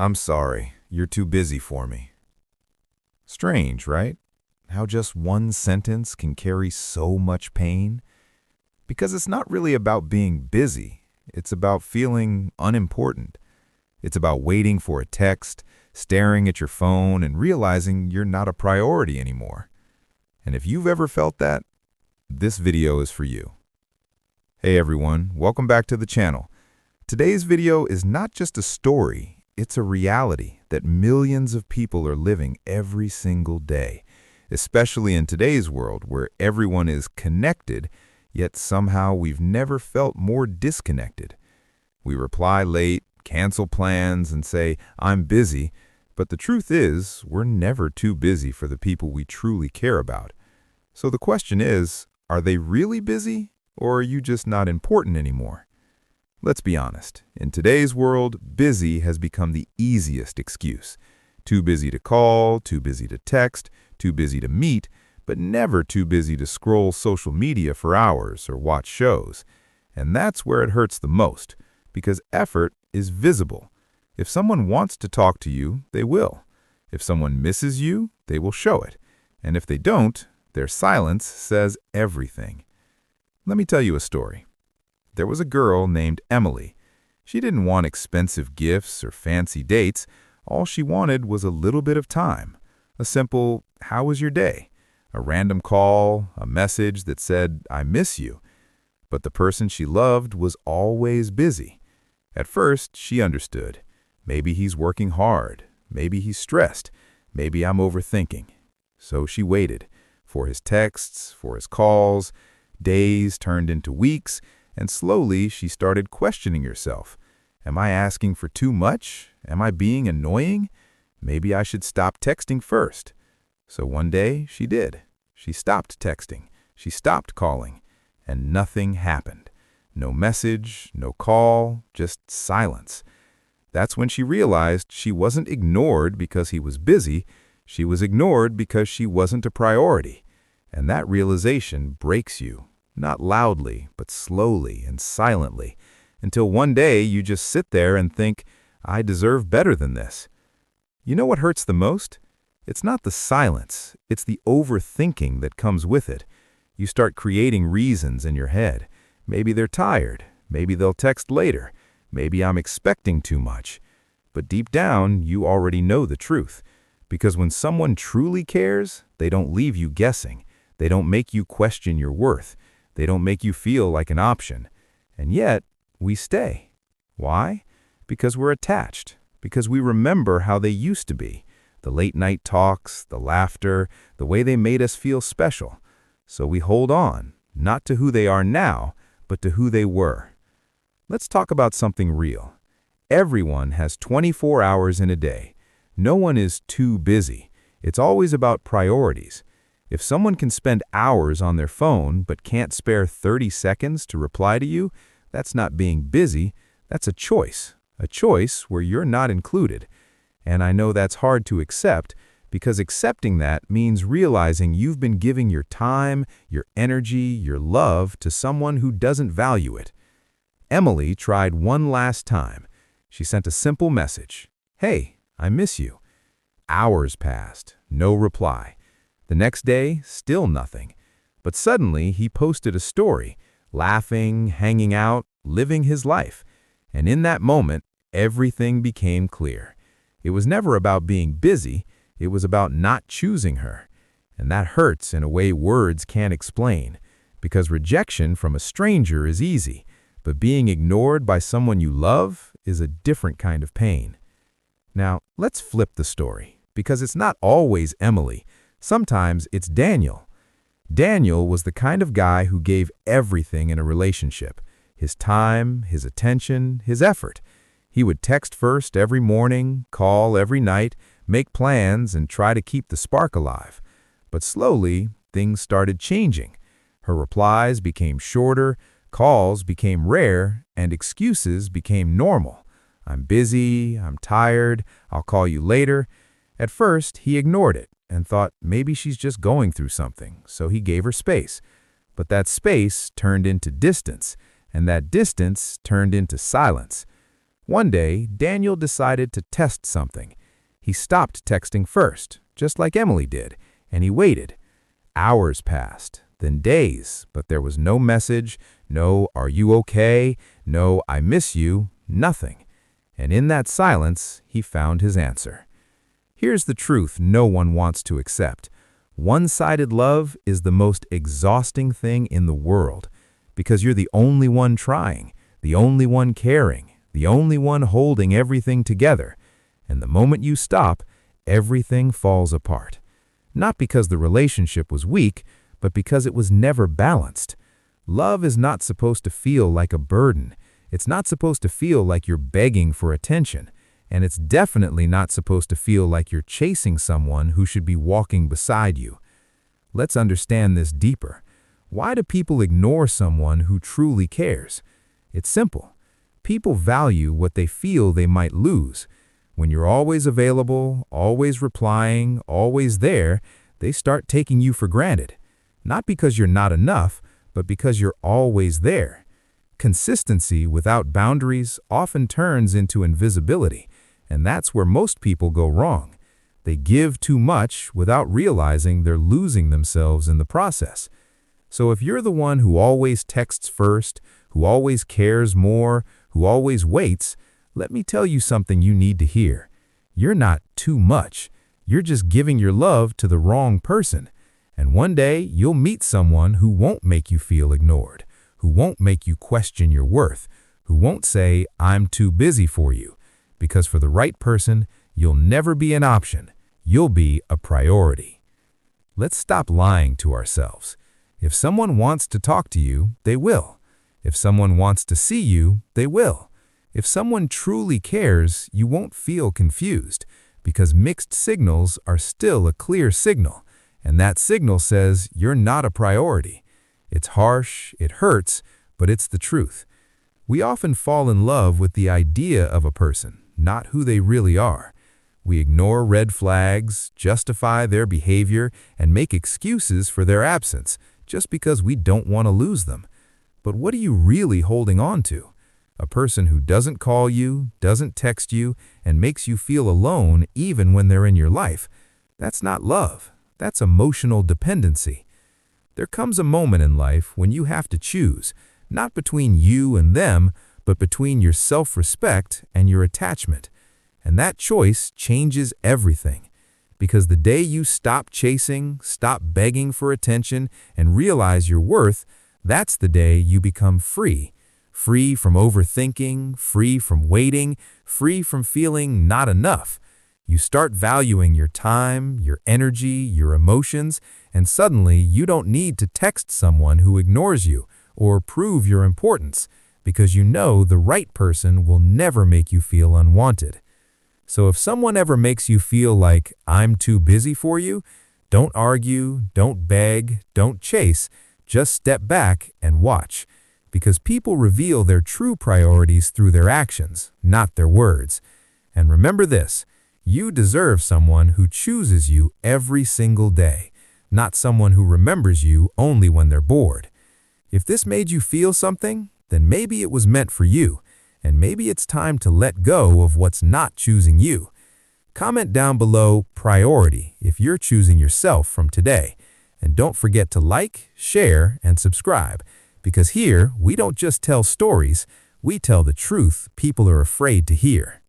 I'm sorry, you're too busy for me. Strange, right? How just one sentence can carry so much pain? Because it's not really about being busy. It's about feeling unimportant. It's about waiting for a text, staring at your phone, and realizing you're not a priority anymore. And if you've ever felt that, this video is for you. Hey everyone, welcome back to the channel. Today's video is not just a story, it's a reality that millions of people are living every single day, especially in today's world where everyone is connected, yet somehow we've never felt more disconnected. We reply late, cancel plans, and say, "I'm busy," but the truth is, we're never too busy for the people we truly care about. So the question is, are they really busy, or are you just not important anymore? Let's be honest. In today's world, busy has become the easiest excuse. Too busy to call, too busy to text, too busy to meet, but never too busy to scroll social media for hours or watch shows. And that's where it hurts the most, because effort is visible. If someone wants to talk to you, they will. If someone misses you, they will show it. And if they don't, their silence says everything. Let me tell you a story. There was a girl named Emily. She didn't want expensive gifts or fancy dates. All she wanted was a little bit of time. A simple, "How was your day?" A random call, a message that said, "I miss you." But the person she loved was always busy. At first, she understood. Maybe he's working hard. Maybe he's stressed. Maybe I'm overthinking. So she waited for his texts, for his calls. Days turned into weeks, and slowly she started questioning herself. Am I asking for too much? Am I being annoying? Maybe I should stop texting first. So one day she did. She stopped texting. She stopped calling. And nothing happened. No message, no call, just silence. That's when she realized she wasn't ignored because he was busy. She was ignored because she wasn't a priority. And that realization breaks you. Not loudly, but slowly and silently, until one day you just sit there and think, "I deserve better than this." You know what hurts the most? It's not the silence, it's the overthinking that comes with it. You start creating reasons in your head. Maybe they're tired, maybe they'll text later, maybe I'm expecting too much. But deep down, you already know the truth. Because when someone truly cares, they don't leave you guessing. They don't make you question your worth. They don't make you feel like an option. And yet, we stay. Why? Because we're attached. Because we remember how they used to be. The late-night talks, the laughter, the way they made us feel special. So we hold on, not to who they are now, but to who they were. Let's talk about something real. Everyone has 24 hours in a day. No one is too busy. It's always about priorities. If someone can spend hours on their phone but can't spare 30 seconds to reply to you, that's not being busy, that's a choice where you're not included. And I know that's hard to accept because accepting that means realizing you've been giving your time, your energy, your love to someone who doesn't value it. Emily tried one last time. She sent a simple message. "Hey, I miss you." Hours passed, no reply. The next day, still nothing. But suddenly, he posted a story, laughing, hanging out, living his life. And in that moment, everything became clear. It was never about being busy, it was about not choosing her. And that hurts in a way words can't explain. Because rejection from a stranger is easy, but being ignored by someone you love is a different kind of pain. Now, let's flip the story, because it's not always Emily. Sometimes it's Daniel. Daniel was the kind of guy who gave everything in a relationship. His time, his attention, his effort. He would text first every morning, call every night, make plans, and try to keep the spark alive. But slowly, things started changing. Her replies became shorter, calls became rare, and excuses became normal. "I'm busy, I'm tired, I'll call you later." At first, he ignored it and thought maybe she's just going through something, so he gave her space. But that space turned into distance, and that distance turned into silence. One day, Daniel decided to test something. He stopped texting first, just like Emily did, and he waited. Hours passed, then days, but there was no message, no "Are you okay?" no "I miss you," nothing. And in that silence, he found his answer. Here's the truth no one wants to accept. One-sided love is the most exhausting thing in the world because you're the only one trying, the only one caring, the only one holding everything together. And the moment you stop, everything falls apart. Not because the relationship was weak, but because it was never balanced. Love is not supposed to feel like a burden. It's not supposed to feel like you're begging for attention. And it's definitely not supposed to feel like you're chasing someone who should be walking beside you. Let's understand this deeper. Why do people ignore someone who truly cares? It's simple. People value what they feel they might lose. When you're always available, always replying, always there, they start taking you for granted. Not because you're not enough, but because you're always there. Consistency without boundaries often turns into invisibility. And that's where most people go wrong. They give too much without realizing they're losing themselves in the process. So if you're the one who always texts first, who always cares more, who always waits, let me tell you something you need to hear. You're not too much. You're just giving your love to the wrong person. And one day you'll meet someone who won't make you feel ignored, who won't make you question your worth, who won't say, "I'm too busy for you." Because for the right person, you'll never be an option. You'll be a priority. Let's stop lying to ourselves. If someone wants to talk to you, they will. If someone wants to see you, they will. If someone truly cares, you won't feel confused, because mixed signals are still a clear signal, and that signal says you're not a priority. It's harsh, it hurts, but it's the truth. We often fall in love with the idea of a person, not who they really are. We ignore red flags, justify their behavior, and make excuses for their absence just because we don't want to lose them. But what are you really holding on to? A person who doesn't call you, doesn't text you, and makes you feel alone even when they're in your life. That's not love. That's emotional dependency. There comes a moment in life when you have to choose, not between you and them, but between your self-respect and your attachment. And that choice changes everything. Because the day you stop chasing, stop begging for attention, and realize your worth, that's the day you become free. Free from overthinking, free from waiting, free from feeling not enough. You start valuing your time, your energy, your emotions, and suddenly you don't need to text someone who ignores you or prove your importance, because you know the right person will never make you feel unwanted. So if someone ever makes you feel like "I'm too busy for you," don't argue, don't beg, don't chase, just step back and watch. Because people reveal their true priorities through their actions, not their words. And remember this, you deserve someone who chooses you every single day, not someone who remembers you only when they're bored. If this made you feel something, then maybe it was meant for you, and maybe it's time to let go of what's not choosing you. Comment down below "priority" if you're choosing yourself from today. And don't forget to like, share, and subscribe, because here we don't just tell stories, we tell the truth people are afraid to hear.